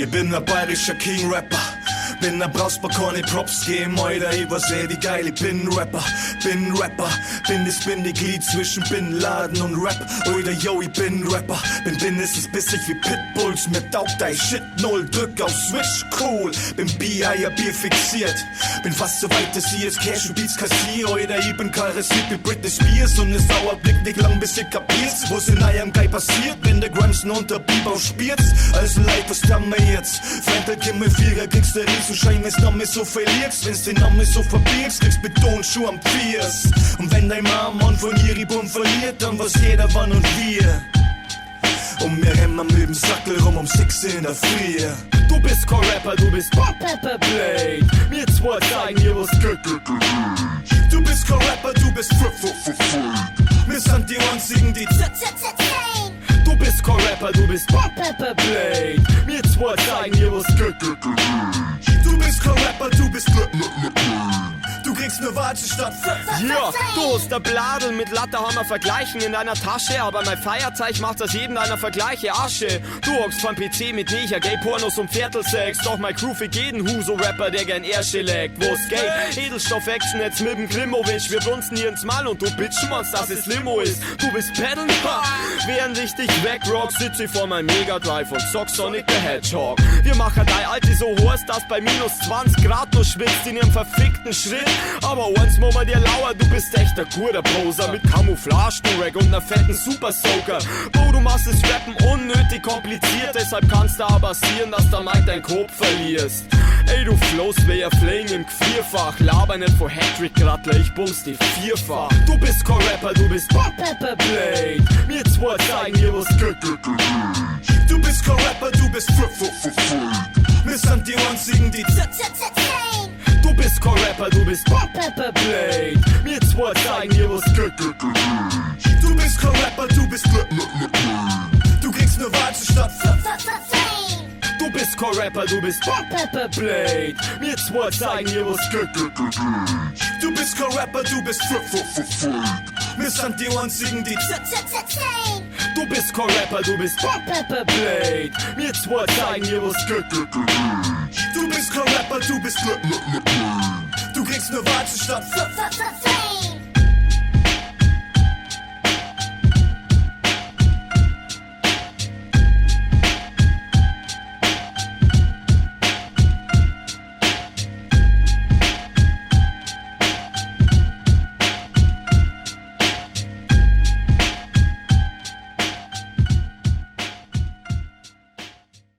Ich bin ein bayerischer King-Rapper. Bin ein brauchbar keine Props geben, Alter, ich war sehr wie geil, ich bin Rapper, bin das Bindeglied zwischen Bin Laden und Rap, Alter, yo, ich bin Rapper, bin ist es bissig wie Pitbulls, mit taugt dein Shit, 0, drück auf Switch, cool, bin Bier fixiert, bin fast so weit, dass ich jetzt Cash und Beats kassier, Alter, ich bin charismiert wie Britney Spears und es dauert Blick nicht lang, bis ich kapierst, was in eurem Geil passiert, bin der Gramson unter Bibau spiert's, also leid, was haben wir jetzt, Fentel, Kimmel, Vierer, kriegst du Riesenschein, wenn's noch so verlierst, wenn's den Namen so verbirgst, kriegst Betonschuh am Pierce. Und wenn dein Mann von Iribum verliert, dann weiß jeder wann und wir. Und wir rennen mit dem Sackel rum 6 in der Früh. Du bist kein Rapper, du bist Pepper Blade. Wir zwei zeigen dir was geht. Du bist kein Rapper, du bist wir sind die einzigen, die Du bist kein Rapper, du bist Pepper Blade. Wir zwei zeigen dir was geht. Du bist kein Rapper, du bist Du kriegst nur Watsche statt Ja, du hast der Bladel mit Latterhammer vergleichen in deiner Tasche, aber mein Feierzeug macht aus jedem deiner Vergleiche Asche. Du hockst vom PC mit Neger, Gay-Pornos und Viertelsex, doch mein Crew für jeden Huso-Rapper, der gern Ärsche leckt. Wo's Gay? Edelstoff-Action jetzt mit dem Klimowitsch, wir brunzen hier ins Mal und du bitchen uns, dass es Limo ist. Du bist Pedal, während ich dich wegrock, sitze ich vor meinem Mega Drive und zock Sonic the Hedgehog. Wir machen dein Alte so hoch, dass bei minus 20 Grad du schwitzt in ihrem verfickten Schritt. Aber eins muss man dir lauer, du bist echt ein guter Poser mit Camouflage-Durag und ner fetten Super-Soaker. Bro, du machst das Rappen unnötig kompliziert, deshalb kannst du aber passieren, dass du mal dein Kopf verlierst. Ey, du flows wie ein Fling im Vierfach, laber nicht vor Hattrick Grattler, ich bums die vierfach. Du bist kein Rapper, du bist Pepper Blade. Wir zwei zeigen dir was geht. Du bist kein Rapper, du bist wir sind die einzigen, die Du bist kein Rapper, du bist Pepper Blade. Wir zwei zeigen dir was geht. Du bist kein Rapper, du bist Du kriegst nur Watsche statt Du bist kein Rapper, du bist Pepper Blade. Wir zwei zeigen dir was geht. Du bist kein Rapper, du bist wir sind die einzigen, die Du bist kein Rapper, du bist Pepper Blade. Wir zwei zeigen dir was geht. Du bist kein Rapper, du bist Du kriegst nur Watsche statt